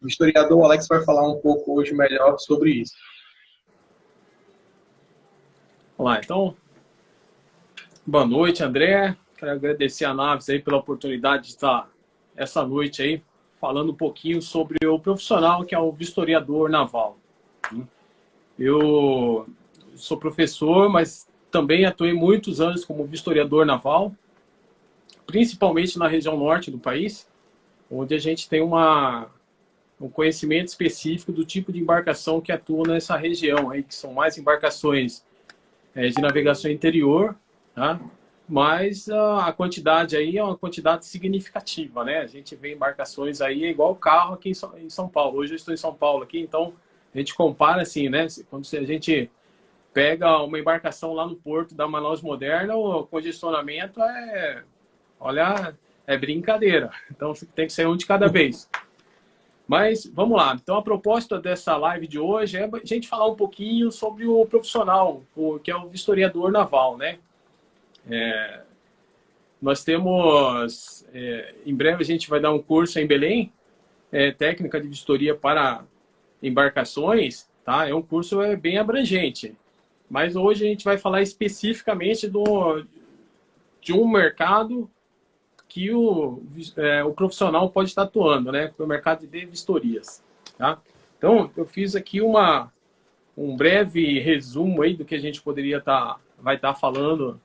O historiador Alex vai falar um pouco hoje melhor sobre isso. Olá, então, boa noite, André. Quero agradecer a Naves aí pela oportunidade de estar essa noite aí falando um pouquinho sobre o profissional que é o vistoriador naval. Eu sou professor, mas também atuei muitos anos como vistoriador naval, principalmente na região norte do país, onde a gente tem um conhecimento específico do tipo de embarcação que atua nessa região, aí, que são mais embarcações de navegação interior, tá? Mas a quantidade aí é uma quantidade significativa, né? A gente vê embarcações aí, é igual o carro aqui em São Paulo. Hoje eu estou em São Paulo aqui, então a gente compara assim, né? Quando a gente pega uma embarcação lá no porto da Manaus Moderna, o congestionamento olha, é brincadeira. Então tem que ser um de cada vez. Mas vamos lá. Então a proposta dessa live de hoje é a gente falar um pouquinho sobre o profissional, que é o vistoriador naval, né? Nós temos, em breve a gente vai dar um curso em Belém, técnica de vistoria para embarcações, tá? É um curso bem abrangente. Mas hoje a gente vai falar especificamente de um mercado que o profissional pode estar atuando, né? Para o mercado de vistorias, tá? Então, eu fiz aqui um breve resumo aí do que a gente vai estar falando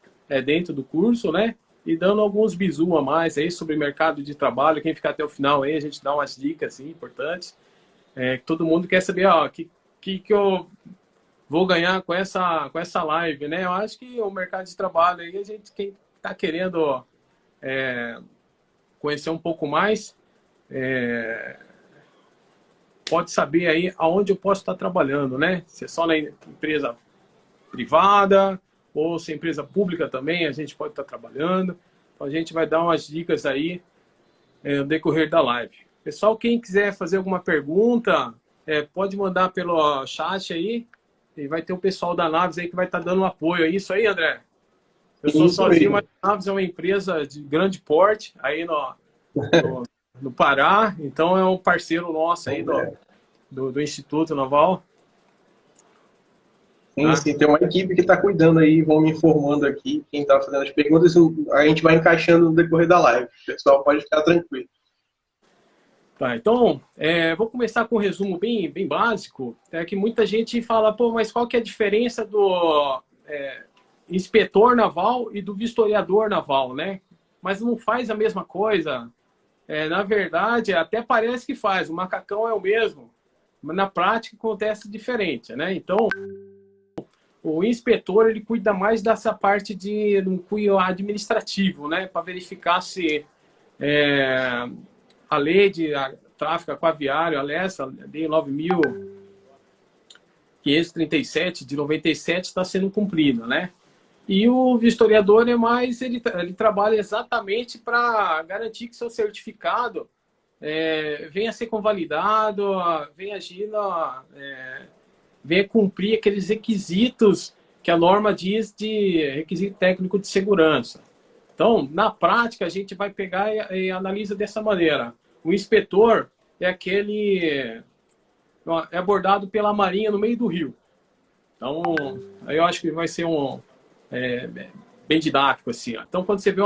dentro do curso, né? E dando alguns bizu a mais aí sobre mercado de trabalho. Quem ficar até o final aí, a gente dá umas dicas assim, importantes. Todo mundo quer saber, ó, que eu vou ganhar com essa live, né? Eu acho que o mercado de trabalho aí, quem está querendo conhecer um pouco mais, pode saber aí aonde eu posso estar trabalhando, né? Se é só na empresa privada ou se é empresa pública também, a gente pode estar trabalhando. Então a gente vai dar umas dicas aí no decorrer da live. Pessoal, quem quiser fazer alguma pergunta, pode mandar pelo chat aí, e vai ter o pessoal da Naves aí que vai estar dando apoio. É isso aí, André? Eu sou sozinho, mas a Naves é uma empresa de grande porte aí no Pará, então é um parceiro nosso aí do Instituto Naval. Sim, tem uma equipe que está cuidando aí, vão me informando aqui, quem está fazendo as perguntas, a gente vai encaixando no decorrer da live. O pessoal pode ficar tranquilo. Tá, então, vou começar com um resumo bem básico. Que muita gente fala, pô, mas qual que é a diferença do inspetor naval e do vistoriador naval, né? Mas não faz a mesma coisa. Na verdade, até parece que faz, o macacão é o mesmo, mas na prática acontece diferente, né? Então, o inspetor, ele cuida mais dessa parte de cunho administrativo, né? Para verificar se a lei de tráfego aquaviário, a LESA, a lei 9.537 de 97 está sendo cumprida, né? E o vistoriador ele trabalha exatamente para garantir que seu certificado venha a ser convalidado, venha cumprir aqueles requisitos que a norma diz de requisito técnico de segurança. Então, na prática, a gente vai pegar e analisa dessa maneira. O inspetor é abordado pela Marinha no meio do rio. Então, aí eu acho que vai ser bem didático assim. Ó. Então, quando você vê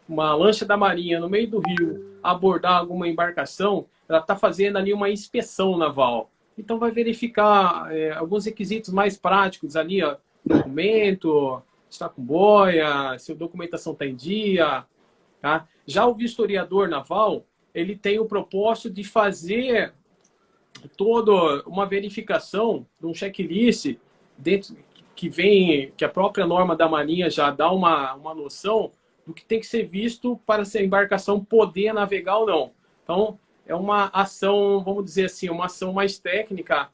uma lancha da Marinha no meio do rio abordar alguma embarcação, ela está fazendo ali uma inspeção naval. Então, vai verificar alguns requisitos mais práticos ali, ó, documento, se está com boia, se a documentação está em dia. Tá? Já o vistoriador naval, ele tem o propósito de fazer toda uma verificação de um checklist dentro que a própria norma da Marinha já dá uma noção do que tem que ser visto para essa embarcação poder navegar ou não. Então, é uma ação, vamos dizer assim, uma ação mais técnica,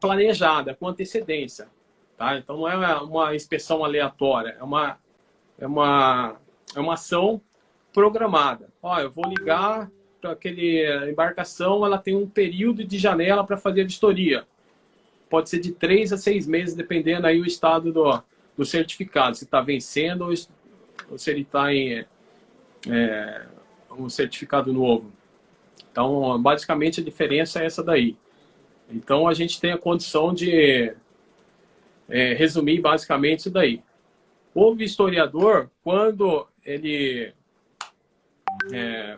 planejada, com antecedência. Tá? Então, não é uma inspeção aleatória, é uma ação programada. Ó, eu vou ligar para aquela embarcação, ela tem um período de janela para fazer a vistoria. Pode ser de 3 a 6 meses, dependendo aí o estado do certificado, se está vencendo ou se ele está em um certificado novo. Então, basicamente, a diferença é essa daí. Então, a gente tem a condição de resumir basicamente isso daí. O vistoriador, quando ele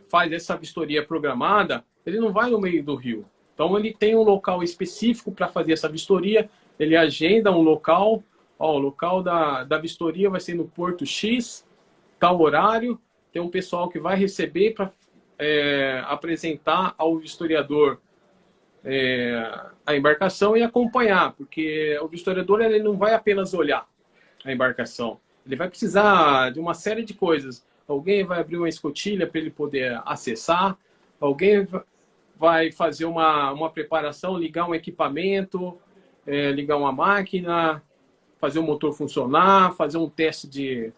faz essa vistoria programada, ele não vai no meio do rio. Então, ele tem um local específico para fazer essa vistoria, ele agenda um local, ó, o local da vistoria vai ser no Porto X, tal horário, tem um pessoal que vai receber para apresentar ao vistoriador a embarcação e acompanhar, porque o vistoriador ele não vai apenas olhar a embarcação, ele vai precisar de uma série de coisas. Alguém vai abrir uma escotilha para ele poder acessar, alguém vai fazer uma preparação, ligar um equipamento, ligar uma máquina, fazer o motor funcionar, fazer um teste de...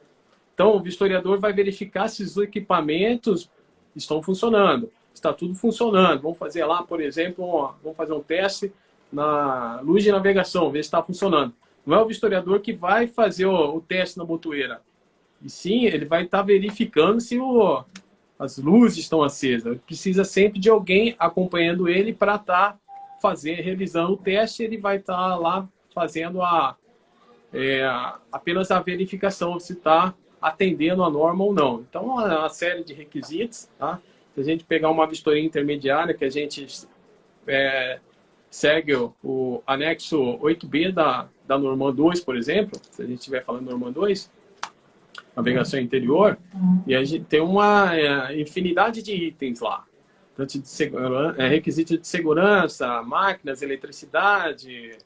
Então, o vistoriador vai verificar se os equipamentos estão funcionando, está tudo funcionando. Vamos fazer lá, por exemplo, vamos fazer um teste na luz de navegação, ver se está funcionando. Não é o vistoriador que vai fazer o teste na botoeira. E sim, ele vai estar verificando se as luzes estão acesas. Precisa sempre de alguém acompanhando ele para estar realizando o teste. Ele vai estar lá fazendo apenas a verificação se está atendendo a norma ou não. Então, uma série de requisitos. Tá? Se a gente pegar uma vistoria intermediária, que a gente segue o anexo 8B da norma 2, por exemplo, se a gente estiver falando norma 2, navegação interior, e a gente tem uma infinidade de itens lá. Tanto de requisitos de segurança, máquinas, eletricidade,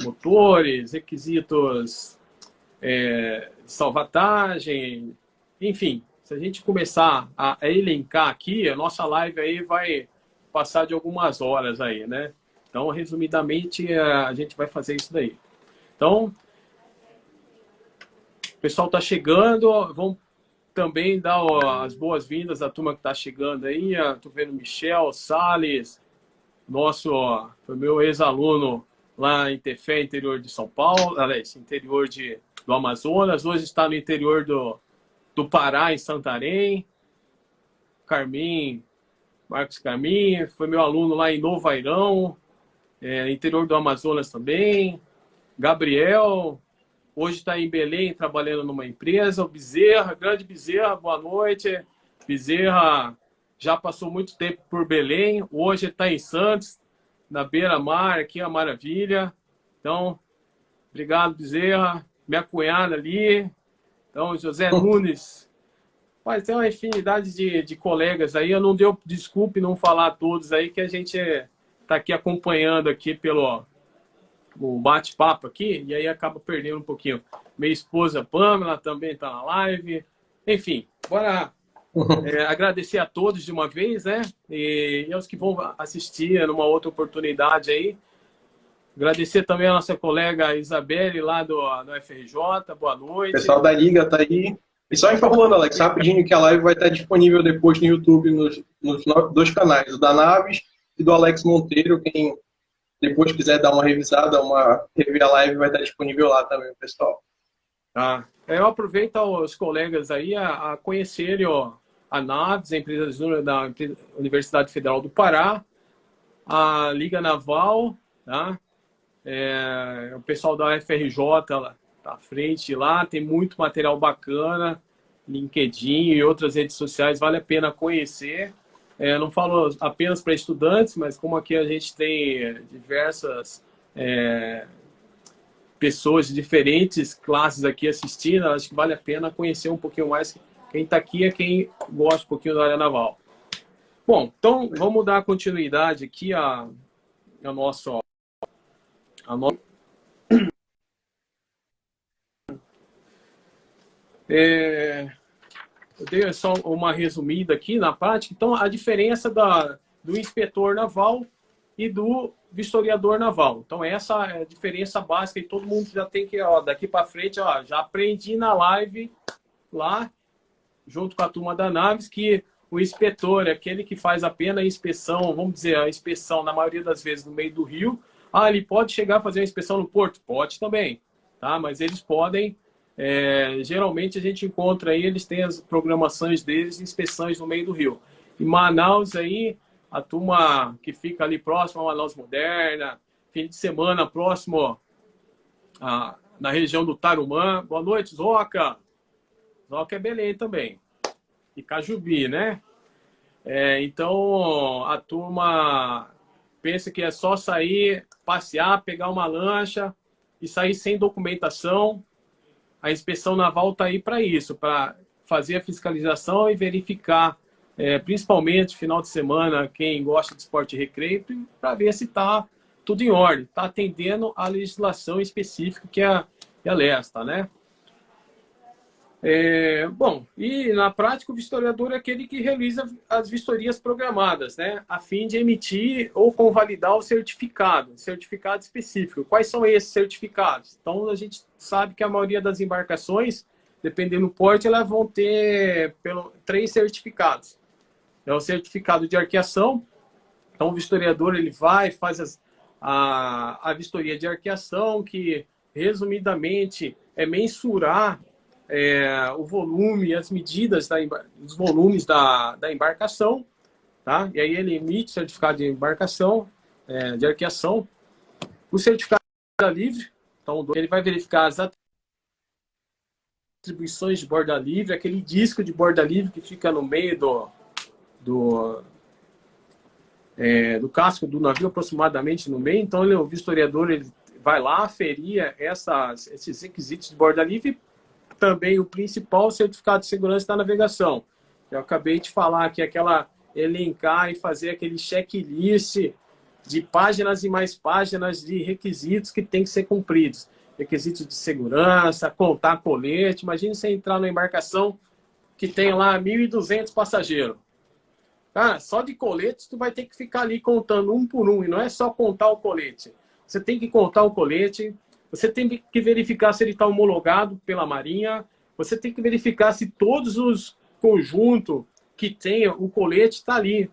motores, requisitos de salvatagem, enfim. Se a gente começar a elencar aqui, a nossa live aí vai passar de algumas horas aí, né? Então, resumidamente, a gente vai fazer isso daí. Então, o pessoal está chegando, vamos também dar as boas-vindas à turma que está chegando aí. Estou vendo Michel, Salles, foi meu ex-aluno lá em Tefé, interior de São Paulo, aliás, interior do Amazonas, hoje está no interior do Pará, em Santarém. Marcos Carmin, foi meu aluno lá em Novo Airão, interior do Amazonas também. Gabriel, hoje está em Belém, trabalhando numa empresa. O Bezerra, grande Bezerra, boa noite. Bezerra já passou muito tempo por Belém, hoje está em Santos, na beira-mar, aqui a maravilha. Então, obrigado, Bezerra. Minha cunhada ali. Então, José Nunes. Mas tem uma infinidade de colegas aí. Eu não deu desculpe não falar todos aí, que a gente está aqui acompanhando aqui pelo bate-papo aqui, e aí acaba perdendo um pouquinho. Minha esposa Pamela também está na live. Enfim, bora agradecer a todos de uma vez, né? E aos que vão assistir numa outra oportunidade aí. Agradecer também a nossa colega Isabelle, lá do FRJ. Boa noite. O pessoal da Liga está aí. E só informando, Alex, rapidinho, que a live vai estar disponível depois no YouTube, nos dois canais, o da Naves e do Alex Monteiro. Quem depois quiser dar uma revisada, rever a live, vai estar disponível lá também, pessoal. Eu aproveito os colegas aí a conhecerem a Naves, a empresa da Universidade Federal do Pará, a Liga Naval, tá? O pessoal da FRJ lá, tá à frente lá, tem muito material bacana, LinkedIn e outras redes sociais, vale a pena conhecer. Não falo apenas para estudantes, mas como aqui a gente tem diversas pessoas de diferentes classes aqui assistindo, acho que vale a pena conhecer um pouquinho mais. Quem está aqui é quem gosta um pouquinho da área naval. Bom, então vamos dar continuidade aqui a nosso... Eu dei só uma resumida aqui na prática. Então, a diferença do inspetor naval e do vistoriador naval. Então, essa é a diferença básica e todo mundo já tem que, daqui para frente, já aprendi na live lá, junto com a turma da Naves, que o inspetor é aquele que faz apenas a inspeção, vamos dizer, a inspeção, na maioria das vezes, no meio do rio. Ele pode chegar a fazer a inspeção no porto? Pode também, tá? Mas eles podem... geralmente a gente encontra aí, eles têm as programações deles, inspeções no meio do rio. Em Manaus aí, a turma que fica ali próximo a Manaus Moderna, fim de semana próximo na região do Tarumã. Boa noite, Zoca. Zoca é Belém também. E Cajubi, né? Então, a turma pensa que é só sair, passear, pegar uma lancha e sair sem documentação. A inspeção naval está aí para isso, para fazer a fiscalização e verificar, principalmente final de semana, quem gosta de esporte e recreio, para ver se está tudo em ordem, está atendendo à legislação específica que é a LESTA, né? Bom, e na prática o vistoriador é aquele que realiza as vistorias programadas, né, a fim de emitir ou convalidar o certificado específico. Quais são esses certificados? Então a gente sabe que a maioria das embarcações, dependendo do porte, elas vão ter 3 certificados. É o certificado de arqueação. Então o vistoriador ele faz a vistoria de arqueação, que resumidamente é mensurar o volume e as medidas dos volumes da embarcação, tá? E aí ele emite certificado de embarcação, de arqueação. O certificado de borda livre, então ele vai verificar as atribuições de borda livre, aquele disco de borda livre que fica no meio do casco do navio, aproximadamente no meio. Então o vistoriador ele vai lá aferir esses requisitos de borda livre. Também o principal certificado de segurança da navegação. Eu acabei de falar que aquela elencar e fazer aquele checklist de páginas e mais páginas de requisitos que tem que ser cumpridos. Requisitos de segurança, contar colete. Imagine você entrar numa embarcação que tem lá 1.200 passageiros. Cara, só de coletes tu vai ter que ficar ali contando um por um. E não é só contar o colete. Você tem que contar o colete. Você tem que verificar se ele está homologado pela Marinha. Você tem que verificar se todos os conjuntos que tem o colete está ali.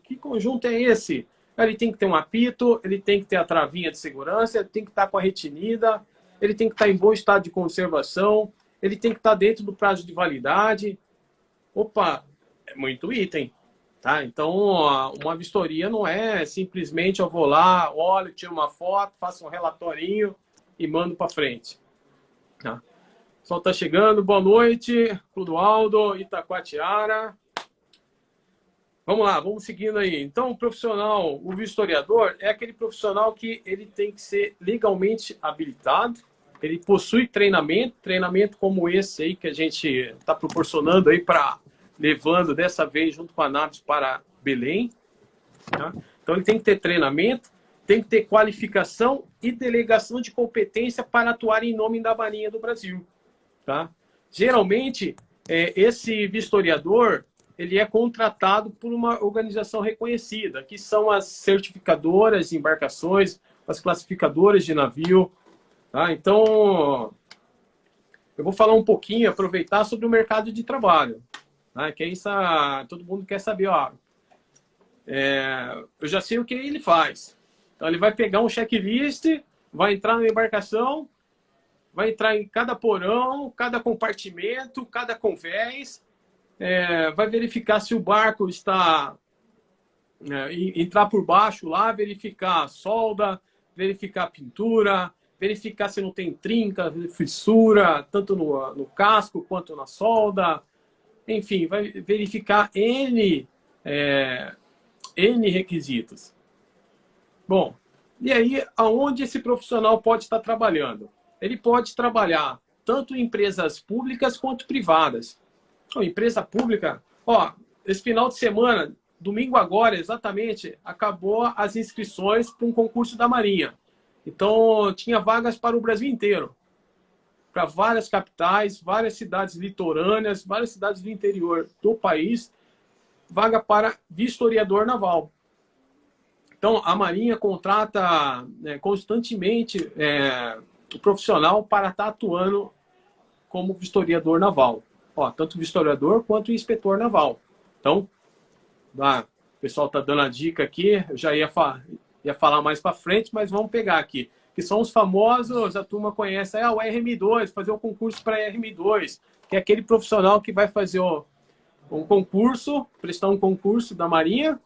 Que conjunto é esse? Ele tem que ter um apito, ele tem que ter a travinha de segurança, ele tem que estar com a retinida, ele tem que estar em bom estado de conservação, ele tem que estar dentro do prazo de validade. Opa, é muito item. Tá? Então, uma vistoria não é simplesmente eu vou lá, olho, tiro uma foto, faço um relatorinho e mando para frente. Tá? O sol está chegando, boa noite, Clodoaldo, Itacoatiara. Vamos lá, vamos seguindo aí. Então, o profissional, o vistoriador, é aquele profissional que ele tem que ser legalmente habilitado, ele possui treinamento como esse aí que a gente está proporcionando aí levando dessa vez junto com a Naves para Belém. Tá? Então, ele tem que ter treinamento, tem que ter qualificação e delegação de competência para atuar em nome da Marinha do Brasil. Tá? Geralmente, esse vistoriador ele é contratado por uma organização reconhecida, que são as certificadoras de embarcações, as classificadoras de navio. Tá? Então, eu vou falar um pouquinho, aproveitar sobre o mercado de trabalho. Tá? Que é isso, todo mundo quer saber. Ó, eu já sei o que ele faz. Então, ele vai pegar um checklist, vai entrar na embarcação, vai entrar em cada porão, cada compartimento, cada convés, vai verificar se o barco está... entrar por baixo lá, verificar a solda, verificar a pintura, verificar se não tem trinca, fissura, tanto no casco quanto na solda. Enfim, vai verificar N requisitos. Bom, e aí, aonde esse profissional pode estar trabalhando? Ele pode trabalhar tanto em empresas públicas quanto privadas. Então, empresa pública, esse final de semana, domingo agora, exatamente, acabou as inscrições para um concurso da Marinha. Então, tinha vagas para o Brasil inteiro. Para várias capitais, várias cidades litorâneas, várias cidades do interior do país, vaga para vistoriador naval. Então, a Marinha contrata constantemente o profissional para estar atuando como vistoriador naval. Tanto vistoriador quanto inspetor naval. Então, o pessoal está dando a dica aqui, eu já ia falar mais para frente, mas vamos pegar aqui. Que são os famosos, a turma conhece, o RM2, fazer o concurso para RM2, que é aquele profissional que vai fazer um concurso, prestar um concurso da Marinha,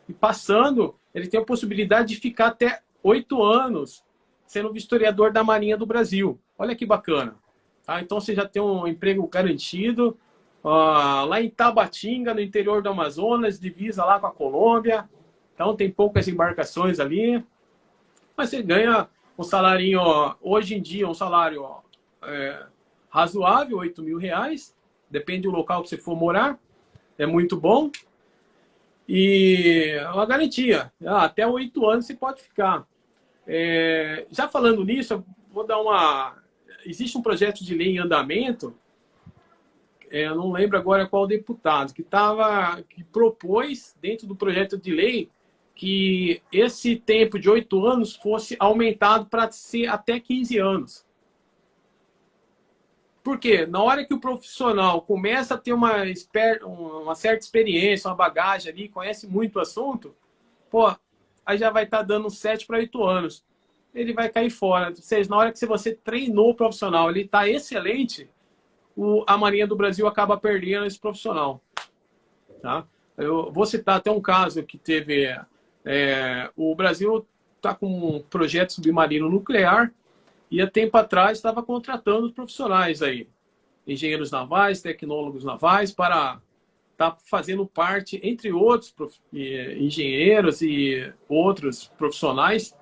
e passando, ele tem a possibilidade de ficar até 8 anos sendo vistoriador da Marinha do Brasil. Olha que bacana. Tá? Então você já tem um emprego garantido, lá em Tabatinga, no interior do Amazonas, divisa lá com a Colômbia. Então tem poucas embarcações ali, mas você ganha um salarinho, hoje em dia, um salário razoável, R$ 8.000, depende do local que você for morar, é muito bom. E é uma garantia, até 8 anos você pode ficar. Já falando nisso, eu vou dar uma... Existe um projeto de lei em andamento, eu não lembro agora qual deputado, que propôs, dentro do projeto de lei, que esse tempo de 8 anos fosse aumentado para ser até 15 anos. Por quê? Na hora que o profissional começa a ter uma certa experiência, uma bagagem ali, conhece muito o assunto, pô, aí já vai estar dando 7 para 8 anos. Ele vai cair fora. Ou seja, na hora que você treinou o profissional, ele está excelente, a Marinha do Brasil acaba perdendo esse profissional. Tá? Eu vou citar até um caso que teve... o Brasil está com um projeto submarino nuclear e há tempo atrás estava contratando os profissionais aí, engenheiros navais, tecnólogos navais, para estar fazendo parte, entre outros engenheiros e outros profissionais,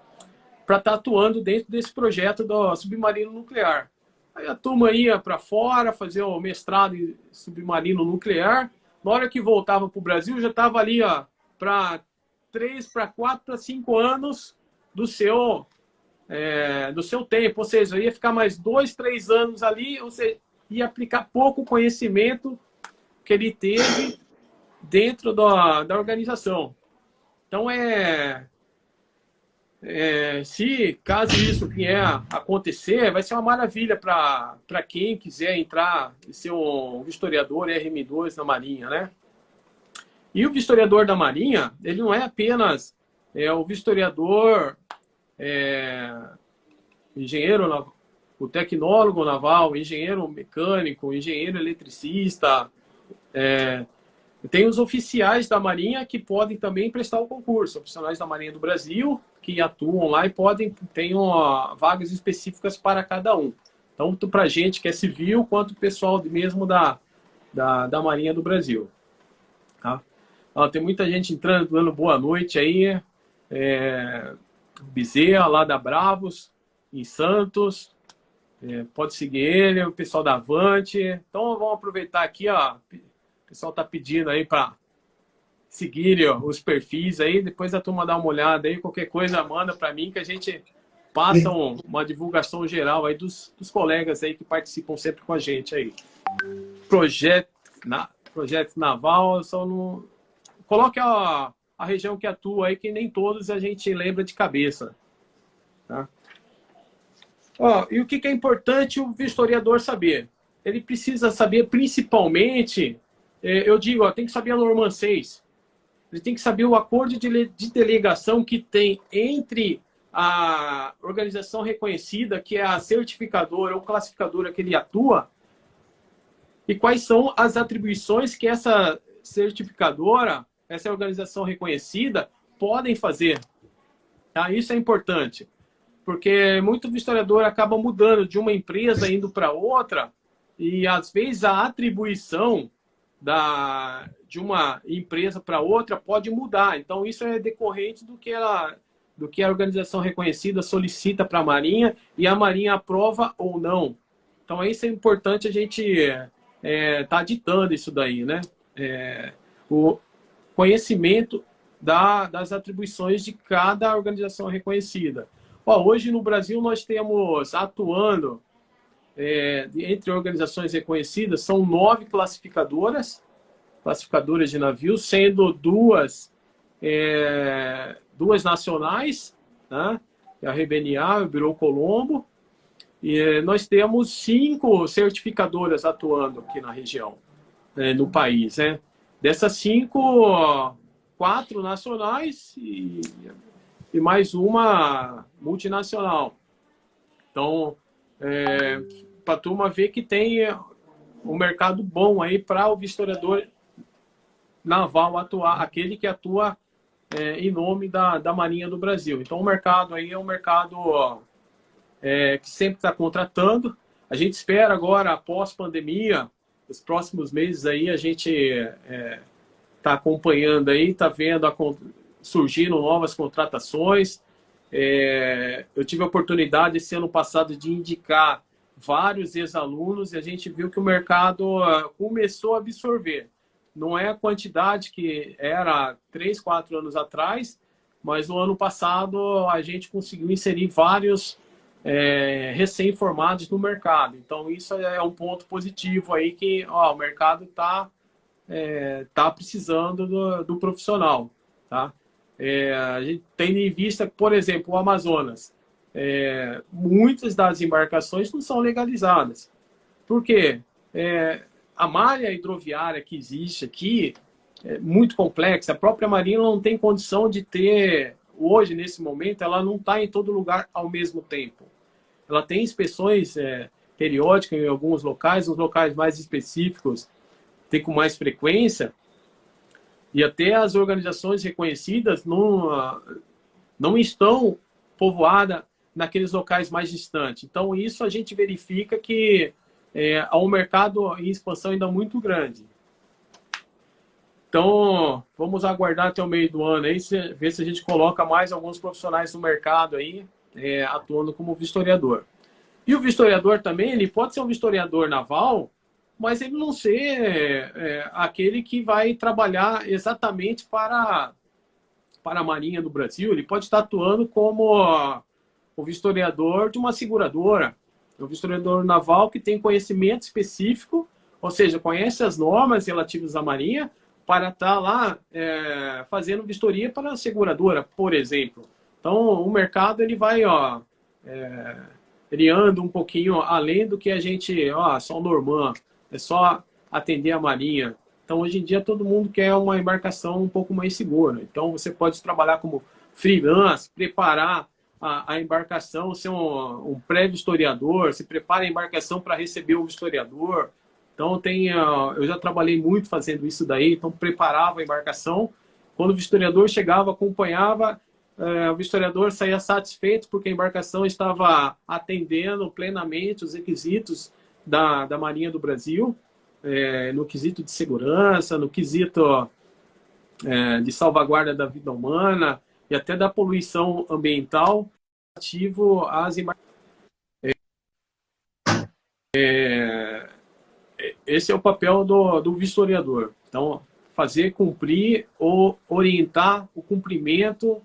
para estar atuando dentro desse projeto do submarino nuclear. Aí a turma ia para fora fazer o mestrado em submarino nuclear. Na hora que voltava para o Brasil, já estava ali para 3, para 4, para 5 anos do seu tempo. Ou seja, ia ficar mais 2, 3 anos ali, ou seja, ia aplicar pouco conhecimento que ele teve dentro da organização. Então, se caso isso vier a acontecer, vai ser uma maravilha para quem quiser entrar e ser um vistoriador RM2 na Marinha, né? E o vistoriador da Marinha, ele não é apenas o vistoriador, engenheiro, o tecnólogo naval, engenheiro mecânico, engenheiro eletricista. Tem os oficiais da Marinha que podem também prestar o concurso, oficiais da Marinha do Brasil que atuam lá e tem vagas específicas para cada um. Tanto para gente que é civil, quanto o pessoal mesmo da Marinha do Brasil. Tá? Tem muita gente entrando, dando boa noite aí. Bezerra, lá da Bravos, em Santos. Pode seguir ele, o pessoal da Avante. Então vamos aproveitar aqui, ó. O pessoal está pedindo aí para seguir os perfis aí. Depois a turma dá uma olhada aí. Qualquer coisa manda para mim que a gente passa uma divulgação geral aí dos colegas aí que participam sempre com a gente aí. Projeto naval, só não... Coloque a região que atua aí, que nem todos a gente lembra de cabeça. Tá? E o que é importante o vistoriador saber? Ele precisa saber principalmente, eu digo, tem que saber a Norma 6. Ele tem que saber o acordo de delegação que tem entre a organização reconhecida, que é a certificadora ou classificadora que ele atua, e quais são as atribuições que essa certificadora, essa organização reconhecida, podem fazer. Tá? Isso é importante, porque muito vistoriador acaba mudando de uma empresa indo para outra, e às vezes a atribuição de uma empresa para outra pode mudar. Então isso é decorrente do que a organização reconhecida solicita para a Marinha e a Marinha aprova ou não. Então isso é importante a gente tá ditando isso daí, né? O conhecimento das atribuições de cada organização reconhecida. Hoje no Brasil nós temos atuando entre organizações reconhecidas, são 9 classificadoras de navios, sendo duas nacionais, né? A RBNA, o Bureau Colombo, e nós temos 5 certificadoras atuando aqui na região, no país, né? Dessas 5, 4 nacionais e mais uma multinacional. Então, para a turma ver que tem um mercado bom aí para o vistoriador naval atuar, aquele que atua em nome da Marinha do Brasil. Então, o mercado aí é um mercado que sempre está contratando. A gente espera agora, após pandemia, os próximos meses aí, a gente está acompanhando aí, está vendo surgindo novas contratações. Eu tive a oportunidade esse ano passado de indicar vários ex-alunos e a gente viu que o mercado começou a absorver. Não é a quantidade que era 3, 4 anos atrás, mas no ano passado a gente conseguiu inserir vários recém-formados no mercado. Então isso é um ponto positivo aí que o mercado tá precisando do profissional, tá? A gente tem em vista, por exemplo, o Amazonas. Muitas das embarcações não são legalizadas. Por quê? A malha hidroviária que existe aqui é muito complexa. A própria Marinha não tem condição de ter, hoje, nesse momento, ela não está em todo lugar ao mesmo tempo. Ela tem inspeções periódicas em alguns locais, nos locais mais específicos, tem com mais frequência, e até as organizações reconhecidas não estão povoadas naqueles locais mais distantes. Então, isso a gente verifica que há um mercado em expansão ainda muito grande. Então, vamos aguardar até o meio do ano aí, ver se a gente coloca mais alguns profissionais no mercado aí, atuando como vistoriador. E o vistoriador também, ele pode ser um vistoriador naval, mas ele não ser aquele que vai trabalhar exatamente para a Marinha do Brasil. Ele pode estar atuando como o vistoriador de uma seguradora, um vistoriador naval que tem conhecimento específico, ou seja, conhece as normas relativas à Marinha, para estar lá fazendo vistoria para a seguradora, por exemplo. Então, o mercado ele vai, ele anda um pouquinho além do que a gente, só o Norman, é só atender a Marinha. Então, hoje em dia, todo mundo quer uma embarcação um pouco mais segura. Então, você pode trabalhar como freelance, preparar a embarcação, ser um pré-vistoriador, se prepara a embarcação para receber o vistoriador. Então, eu já trabalhei muito fazendo isso daí, então preparava a embarcação. Quando o vistoriador chegava, acompanhava, o vistoriador saía satisfeito porque a embarcação estava atendendo plenamente os requisitos da Marinha do Brasil, no quesito de segurança, no quesito de salvaguarda da vida humana e até da poluição ambiental relativo às embarcações. Esse é o papel do vistoriador. Então, fazer cumprir ou orientar o cumprimento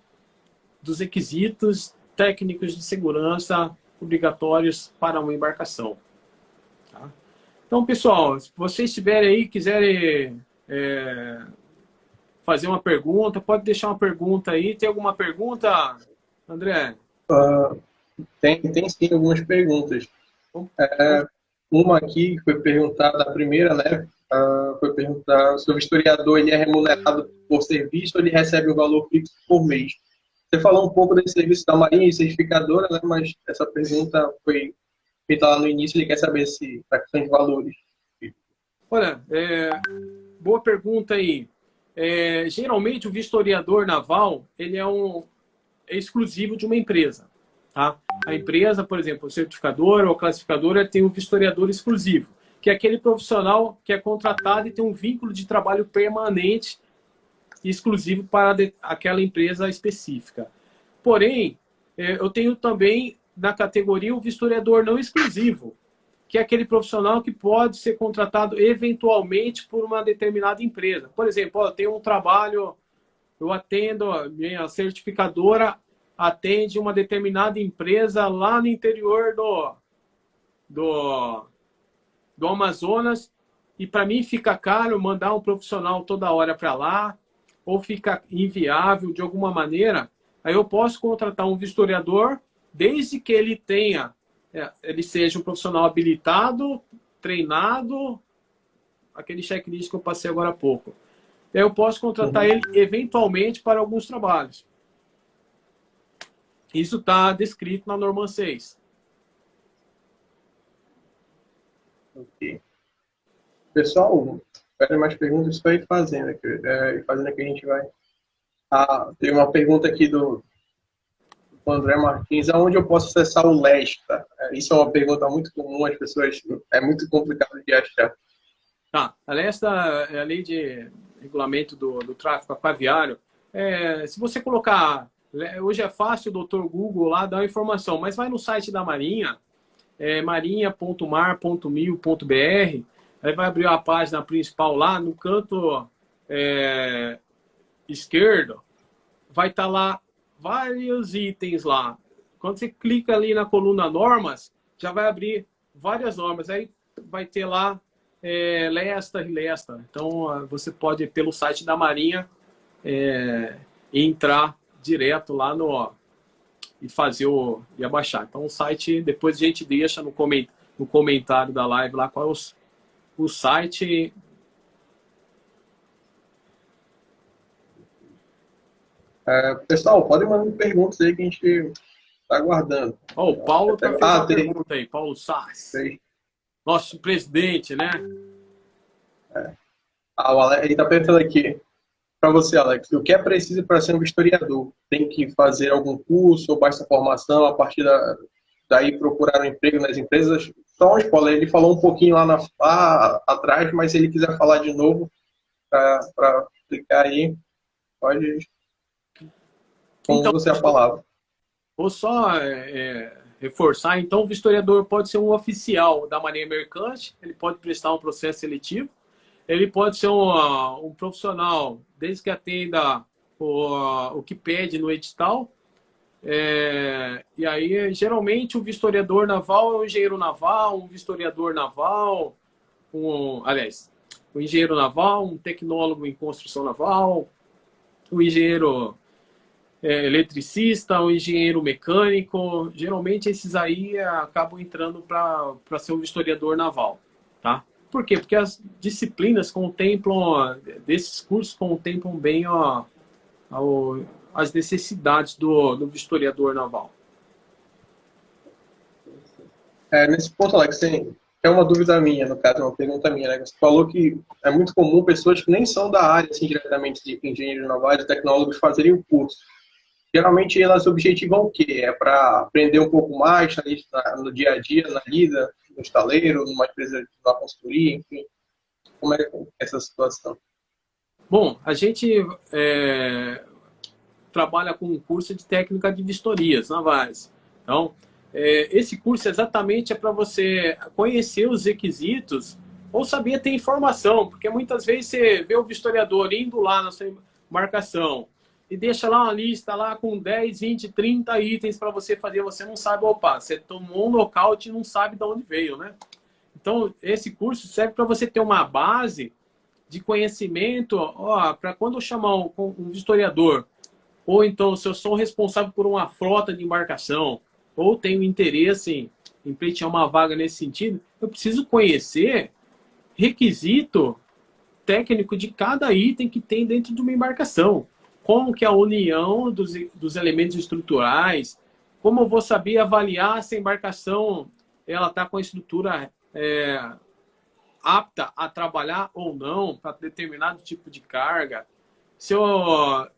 dos requisitos técnicos de segurança obrigatórios para uma embarcação. Tá? Então, pessoal, se vocês tiverem aí, quiserem fazer uma pergunta, pode deixar uma pergunta aí. Tem alguma pergunta, André? Tem sim algumas perguntas. Uma aqui que foi perguntada, a primeira, né? Foi perguntar se o vistoriador ele é remunerado por serviço ou ele recebe um valor fixo por mês. Você falou um pouco desse serviço da Marinha e certificadora, né? Mas essa pergunta foi feita lá no início, ele quer saber se a questão de valores. Olha, boa pergunta aí. Geralmente o vistoriador naval ele é exclusivo de uma empresa. Tá? A empresa, por exemplo, o certificador ou a classificadora tem um vistoriador exclusivo, que é aquele profissional que é contratado e tem um vínculo de trabalho permanente e exclusivo para aquela empresa específica. Porém, eu tenho também na categoria o vistoriador não exclusivo, que é aquele profissional que pode ser contratado eventualmente por uma determinada empresa. Por exemplo, eu tenho um trabalho, eu atendo, minha certificadora atende uma determinada empresa lá no interior do Amazonas e para mim fica caro mandar um profissional toda hora para lá ou fica inviável de alguma maneira, aí eu posso contratar um vistoriador desde que ele seja um profissional habilitado, treinado, aquele checklist que eu passei agora há pouco. Eu posso contratar ele eventualmente para alguns trabalhos. Isso está descrito na norma 6. Okay. Pessoal, tiverem mais perguntas, só ir fazendo, fazendo que a gente vai. Tem uma pergunta aqui do André Martins, aonde eu posso acessar o Lesta? Isso é uma pergunta muito comum, as pessoas, é muito complicado de achar. Tá, a Lesta é a lei de regulamento do tráfego aquaviário. Se você colocar, hoje é fácil o Dr. Google lá dar a informação, mas vai no site da Marinha, marinha.mar.mil.br, aí vai abrir a página principal lá, no canto esquerdo, vai estar lá vários itens lá. Quando você clica ali na coluna normas, já vai abrir várias normas. Aí vai ter lá Lesta e Lesta. Então, você pode, pelo site da Marinha, entrar direto lá e fazer e abaixar. Então, o site, depois a gente deixa no comentário da live lá qual é o site. Pessoal, podem mandar perguntas aí que a gente está aguardando. O Paulo está fazendo uma pergunta aí, Paulo Sass. Nosso presidente, né? Ele está perguntando aqui para você, Alex, o que é preciso para ser um historiador? Tem que fazer algum curso ou basta formação, a partir daí procurar um emprego nas empresas? Só um spoiler, ele falou um pouquinho lá atrás, mas se ele quiser falar de novo, para explicar aí, pode... Como então, você a palavra. Vou só reforçar, então o historiador pode ser um oficial da Marinha Mercante, ele pode prestar um processo seletivo, ele pode ser um profissional, desde que atenda o que pede no edital, e aí geralmente o vistoriador naval é um engenheiro naval, um vistoriador naval, um engenheiro naval, um tecnólogo em construção naval, um engenheiro eletricista, um engenheiro mecânico. Geralmente esses aí acabam entrando para ser um historiador naval, tá? Por quê? Porque as disciplinas contemplam, desses cursos contemplam bem as necessidades do historiador naval. Nesse ponto, Alex, é uma dúvida minha, no caso, uma pergunta minha, né? Você falou que é muito comum pessoas que nem são da área, assim, diretamente de engenheiros navais, de tecnólogos, fazerem o curso. Geralmente elas objetivam o quê? É para aprender um pouco mais no dia a dia, na lida, no estaleiro, numa empresa, numa consultoria, enfim. Como é essa situação? Bom, a gente trabalha com um curso de técnica de vistorias navais. Então, esse curso exatamente é para você conhecer os requisitos ou saber ter informação, porque muitas vezes você vê o vistoriador indo lá na sua embarcação e deixa lá uma lista lá com 10, 20, 30 itens para você fazer, você não sabe, você tomou um nocaute e não sabe de onde veio, né? Então, esse curso serve para você ter uma base de conhecimento, para quando eu chamar um vistoriador, ou então se eu sou responsável por uma frota de embarcação, ou tenho interesse em pleitear uma vaga nesse sentido, eu preciso conhecer requisito técnico de cada item que tem dentro de uma embarcação. Como que é a união dos elementos estruturais, como eu vou saber avaliar se a embarcação está com a estrutura apta a trabalhar ou não para determinado tipo de carga, se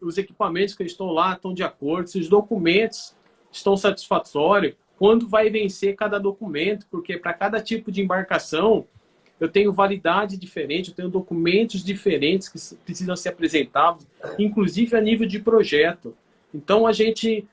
os equipamentos que estão lá estão de acordo, se os documentos estão satisfatórios, quando vai vencer cada documento, porque para cada tipo de embarcação eu tenho validade diferente, eu tenho documentos diferentes que precisam ser apresentados, inclusive a nível de projeto. Então, a gente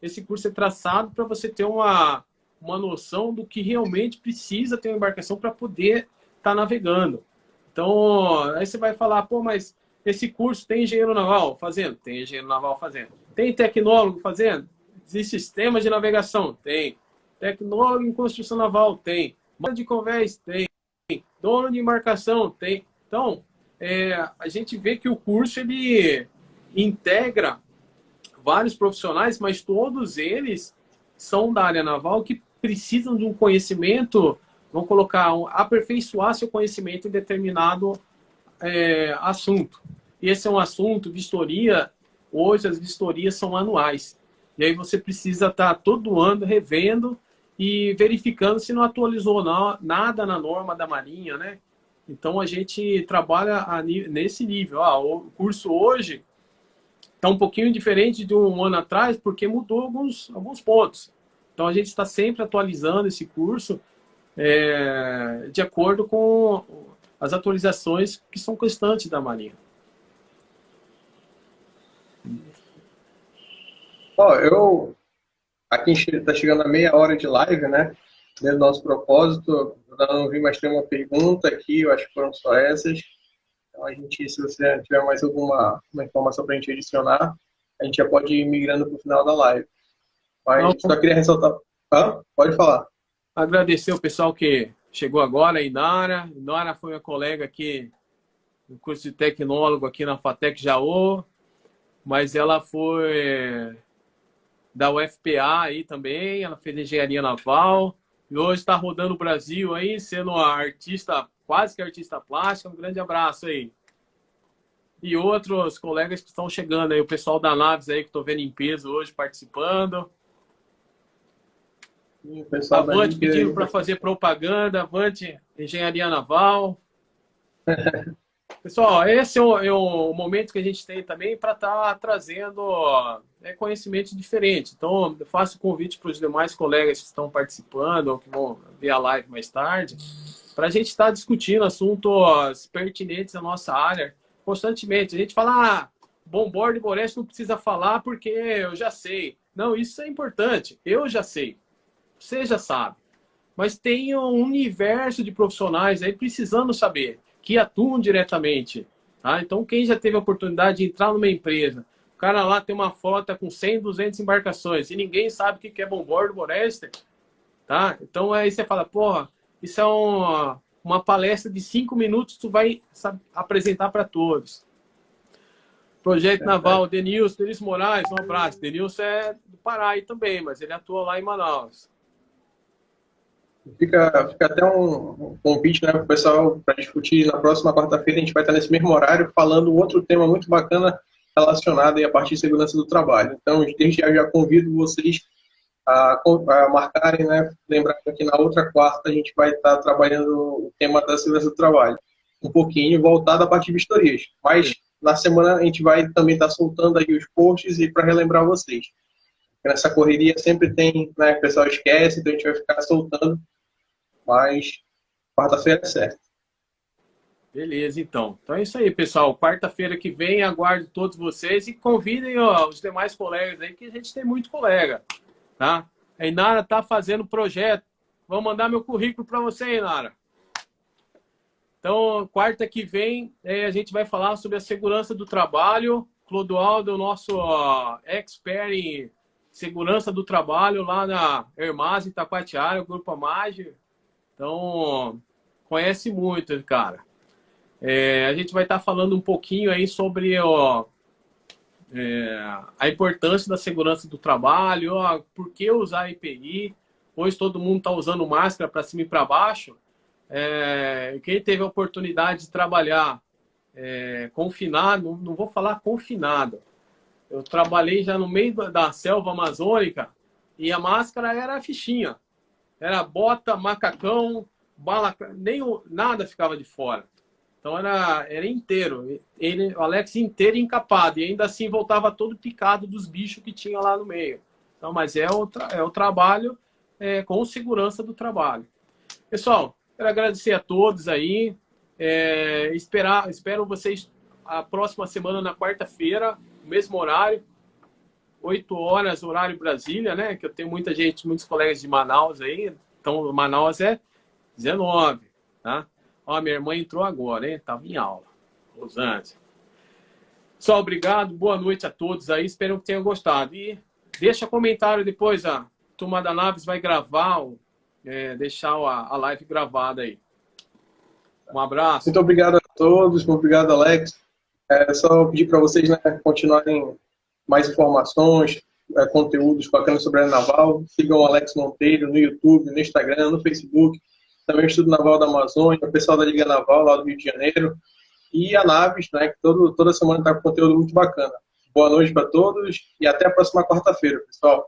esse curso é traçado para você ter uma noção do que realmente precisa ter uma embarcação para poder estar navegando. Então, aí você vai falar, mas esse curso tem engenheiro naval fazendo? Tem engenheiro naval fazendo. Tem tecnólogo fazendo? Existe sistema de navegação? Tem. Tecnólogo em construção naval? Tem. Mano de convés? Tem. Dono de embarcação? Tem. Então, a gente vê que o curso ele integra vários profissionais, mas todos eles são da área naval que precisam de um conhecimento, vamos colocar, aperfeiçoar seu conhecimento em determinado assunto. E esse é um assunto, vistoria, hoje as vistorias são anuais. E aí você precisa estar todo ano revendo e verificando se não atualizou nada na norma da Marinha, né? Então a gente trabalha nesse nível. O curso hoje está um pouquinho diferente de um ano atrás, porque mudou alguns pontos. Então a gente está sempre atualizando esse curso de acordo com as atualizações que são constantes da Marinha. Aqui está chegando a meia hora de live, né? Dentro do nosso propósito, eu não vi mais nenhuma pergunta aqui, eu acho que foram só essas. Então, se você tiver mais alguma informação para a gente adicionar, a gente já pode ir migrando para o final da live. Mas só queria ressaltar. Pode falar. Agradecer o pessoal que chegou agora, a Inara. Inara foi minha colega aqui no curso de tecnólogo aqui na FATEC Jaú, mas ela foi da UFPA aí também, ela fez engenharia naval e hoje está rodando o Brasil aí, sendo uma artista, quase que artista plástica. Um grande abraço aí. E outros colegas que estão chegando aí, o pessoal da Naves aí que estou vendo em peso hoje participando. Avante pedindo para fazer propaganda, Avante Engenharia Naval. Pessoal, esse é o momento que a gente tem também para estar trazendo conhecimento diferente. Então, eu faço convite para os demais colegas que estão participando ou que vão ver a live mais tarde, para a gente estar discutindo assuntos pertinentes à nossa área constantemente. A gente fala, bombordo e boreste não precisa falar porque eu já sei. Não, isso é importante. Eu já sei. Você já sabe. Mas tem um universo de profissionais aí precisando saber, que atuam diretamente. Tá? Então, quem já teve a oportunidade de entrar numa empresa, o cara lá tem uma frota com 100, 200 embarcações e ninguém sabe o que é bombordo, borester. Tá? Então, aí você fala, porra, isso é uma palestra de 5 minutos, tu vai apresentar para todos. Projeto Naval, Denilson Moraes, um abraço. Denilson é do Pará aí também, mas ele atua lá em Manaus. Fica até um convite, né, para o pessoal para discutir na próxima quarta-feira. A gente vai estar nesse mesmo horário falando outro tema muito bacana relacionado aí à parte de segurança do trabalho. Então, desde já convido vocês a marcarem, né, lembrando que na outra quarta a gente vai estar trabalhando o tema da segurança do trabalho, um pouquinho voltado à parte de vistorias. Mas na semana a gente vai também estar soltando aí os posts e para relembrar vocês. Nessa correria sempre tem, né, o pessoal esquece, então a gente vai ficar soltando, mas quarta-feira é certo. Beleza, então. Então é isso aí, pessoal. Quarta-feira que vem, aguardo todos vocês e convidem os demais colegas aí, que a gente tem muito colega, tá? A Inara tá fazendo projeto. Vou mandar meu currículo para você, Inara. Então, quarta que vem, a gente vai falar sobre a segurança do trabalho. Clodoaldo, nosso expert em segurança do trabalho lá na Hermase, Itacoatiara, o Grupo Amage. Então, conhece muito, cara. A gente vai estar falando um pouquinho aí sobre a importância da segurança do trabalho, por que usar EPI. Hoje todo mundo está usando máscara para cima e para baixo. Quem teve a oportunidade de trabalhar confinado, não vou falar confinado, eu trabalhei já no meio da selva amazônica e a máscara era a fichinha. Era bota, macacão, bala, nada ficava de fora. Então era inteiro. O Alex inteiro encapado. E ainda assim voltava todo picado dos bichos que tinha lá no meio. Então, mas é o trabalho com segurança do trabalho. Pessoal, quero agradecer a todos aí. Espero vocês a próxima semana, na quarta-feira, mesmo horário, 8 horas, horário Brasília, né? Que eu tenho muitos colegas de Manaus aí. Então, Manaus é 19, tá? Ó, minha irmã entrou agora, hein? Tava em aula. Rosângela. Pessoal, obrigado. Boa noite a todos aí. Espero que tenham gostado. E deixa comentário depois, a turma da Naves vai gravar, deixar a live gravada aí. Um abraço. Muito obrigado a todos. Muito obrigado, Alex. Só pedir para vocês, né, continuarem mais informações, conteúdos bacanas sobre a Naval. Sigam o Alex Monteiro no YouTube, no Instagram, no Facebook. Também o Estudo Naval da Amazônia, o pessoal da Liga Naval lá do Rio de Janeiro. E a Naves, né, que toda semana está com conteúdo muito bacana. Boa noite para todos e até a próxima quarta-feira, pessoal.